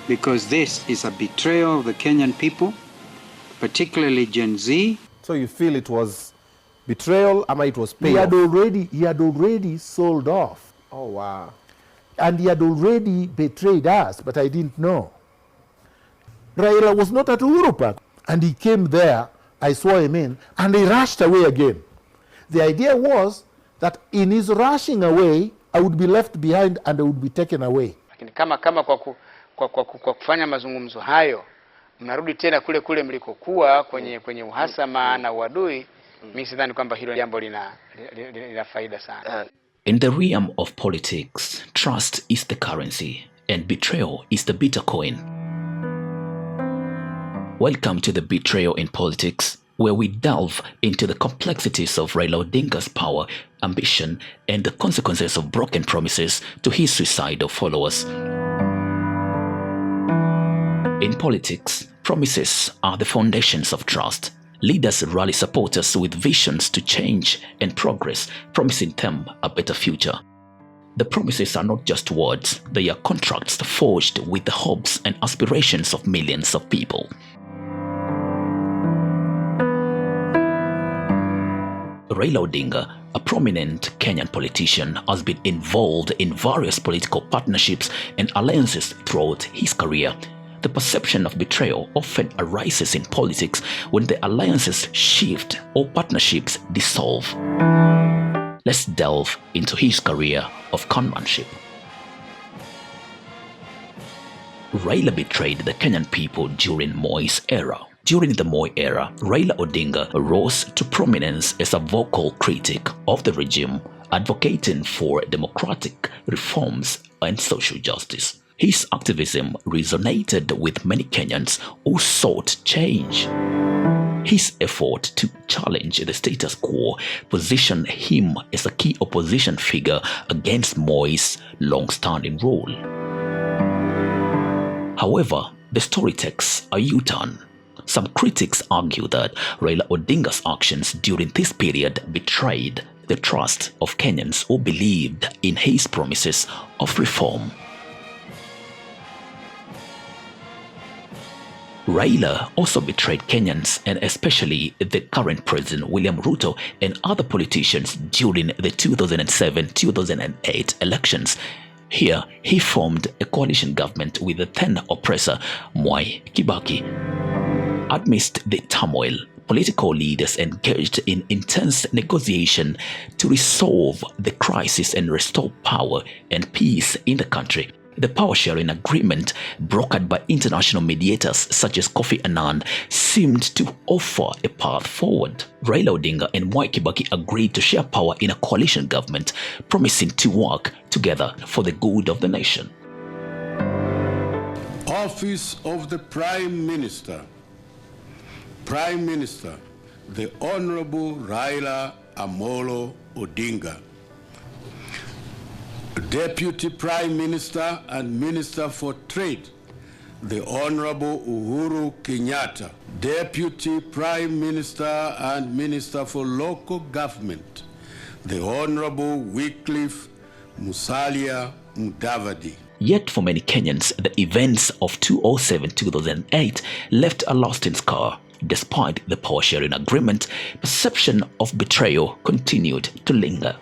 Because this is a betrayal of the Kenyan people, particularly Gen Z. So you feel it was betrayal, or it was payoff? He had already sold off. Oh, wow. And he had already betrayed us, but I didn't know. Raila was not at Uhuru Park, and he came there, I saw him in, and he rushed away again. The idea was that in his rushing away, I would be left behind and I would be taken away. Lakini kama kwa kufanya mazungumzo hayo, mnarudi tena kule kule mlikokuwa kwenye uhasama na uadui, mimi sidhani kwamba hilo jambo lina faida sana. In the realm of politics, trust is the currency and betrayal is the bitter coin. Welcome to the Betrayal in Politics, where we delve into the complexities of Raila Odinga's power, ambition, and the consequences of broken promises to his suicidal followers. In politics, promises are the foundations of trust. Leaders rally supporters with visions to change and progress, promising them a better future. The promises are not just words, they are contracts forged with the hopes and aspirations of millions of people. Raila Odinga, a prominent Kenyan politician, has been involved in various political partnerships and alliances throughout his career. The perception of betrayal often arises in politics when the alliances shift or partnerships dissolve. Let's delve into his career of conmanship. Raila betrayed the Kenyan people during Moi's era. During the Moi era, Raila Odinga rose to prominence as a vocal critic of the regime, advocating for democratic reforms and social justice. His activism resonated with many Kenyans who sought change. His effort to challenge the status quo positioned him as a key opposition figure against Moi's long-standing rule. However, the story takes a U-turn. Some critics argue that Raila Odinga's actions during this period betrayed the trust of Kenyans who believed in his promises of reform. Raila also betrayed Kenyans and especially the current President William Ruto and other politicians during the 2007-2008 elections. Here, he formed a coalition government with the then oppressor Mwai Kibaki. Amidst the turmoil, political leaders engaged in intense negotiation to resolve the crisis and restore power and peace in the country. The power-sharing agreement brokered by international mediators such as Kofi Annan seemed to offer a path forward. Raila Odinga and Mwai Kibaki agreed to share power in a coalition government, promising to work together for the good of the nation. Office of the Prime Minister. Prime Minister, the Honorable Raila Amolo Odinga. Deputy Prime Minister and Minister for Trade, the Honorable Uhuru Kenyatta. Deputy Prime Minister and Minister for Local Government, the Honorable Wycliffe Musalia Mudavadi. Yet for many Kenyans, the events of 2007-2008 left a lasting scar. Despite the power-sharing agreement, perception of betrayal continued to linger.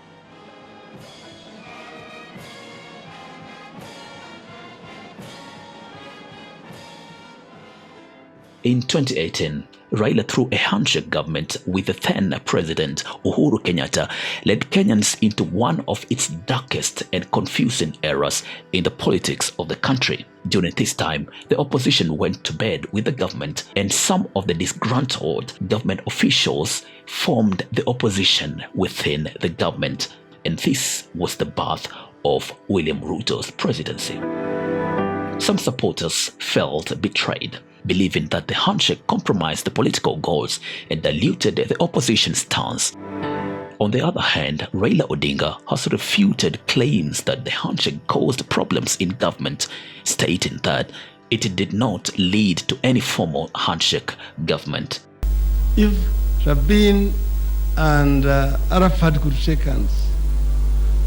In 2018, Raila, through a handshake government with the then President Uhuru Kenyatta, led Kenyans into one of its darkest and confusing eras in the politics of the country. During this time, the opposition went to bed with the government, and some of the disgruntled government officials formed the opposition within the government, and this was the birth of William Ruto's presidency. Some supporters felt betrayed, believing that the handshake compromised the political goals and diluted the opposition's stance. On the other hand, Raila Odinga has refuted claims that the handshake caused problems in government, stating that it did not lead to any formal handshake government. If Rabin and Arafat could shake hands,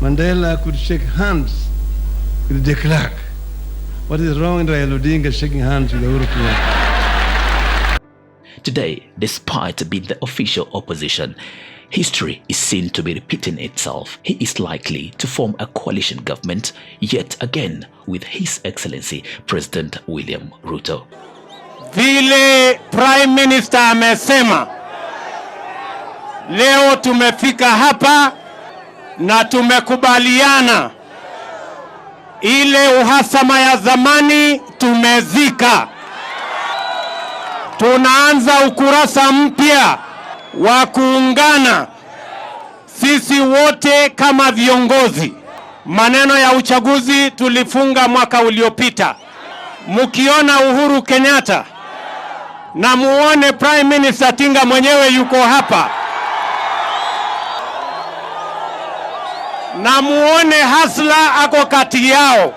Mandela could shake hands with de Klerk. What is wrong in Raila Odinga shaking hands with Uhuru Kenyatta? Today, despite being the official opposition, history is seen to be repeating itself. He is likely to form a coalition government yet again with His Excellency President William Ruto. Vile Prime Minister amesema, leo tumefika hapa na tumekubaliana ile uhasama ya zamani tumezika. Tunaanza ukurasa mpya wa kuungana sisi wote kama viongozi. Maneno ya uchaguzi tulifunga mwaka uliopita. Mukiona Uhuru Kenyatta na muone Prime Minister Tinga mwenyewe yuko hapa, na muone Hasla ako kati yao,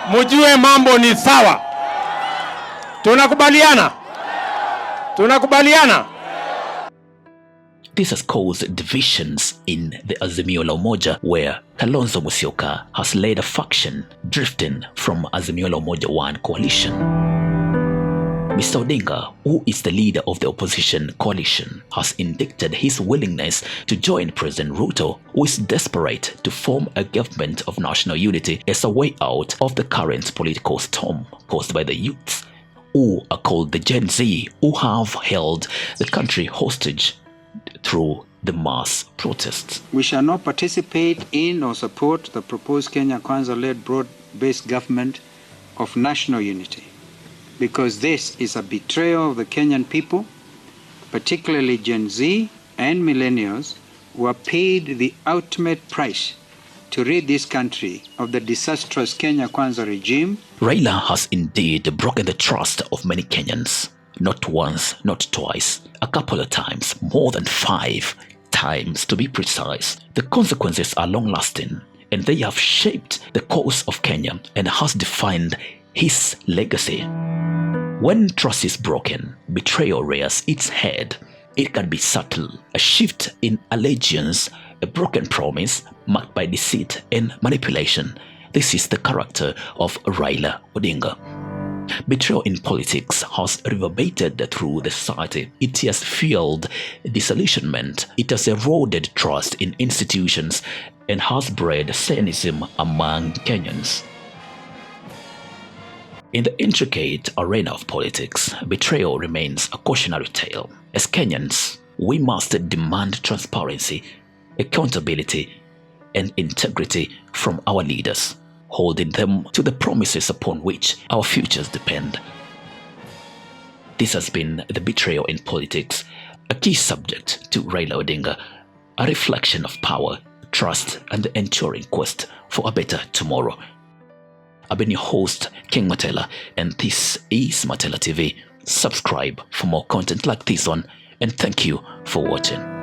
mujue mambo ni sawa. Tunakubaliana? Tunakubaliana? This has caused divisions in the Azimio la Umoja, where Kalonzo Musyoka has led a faction drifting from Azimio la Umoja 1 coalition. Mr. Odinga, who is the leader of the opposition coalition, has indicated his willingness to join President Ruto, who is desperate to form a government of national unity as a way out of the current political storm caused by the youths, who are called the Gen Z, who have held the country hostage through the mass protests. We shall not participate in or support the proposed Kenya Kwanza-led broad-based government of national unity, because this is a betrayal of the Kenyan people, particularly Gen Z and millennials, who are paid the ultimate price to rid this country of the disastrous Kenya Kwanza regime. Raila has indeed broken the trust of many Kenyans. Not once, not twice, a couple of times, more than 5 times to be precise. The consequences are long-lasting, and they have shaped the course of Kenya and has defined his legacy. When trust is broken, betrayal rears its head. It can be subtle, a shift in allegiance, a broken promise marked by deceit and manipulation. This is the character of Raila Odinga. Betrayal in politics has reverberated through the society. It has fueled disillusionment. It has eroded trust in institutions and has bred cynicism among Kenyans. In the intricate arena of politics, betrayal remains a cautionary tale. As Kenyans, we must demand transparency, accountability, and integrity from our leaders, holding them to the promises upon which our futures depend. This has been the betrayal in politics, a key subject to Raila Odinga, a reflection of power, trust, and the enduring quest for a better tomorrow. I've been your host, King Martella, and this is Martella TV. Subscribe for more content like this one, and thank you for watching.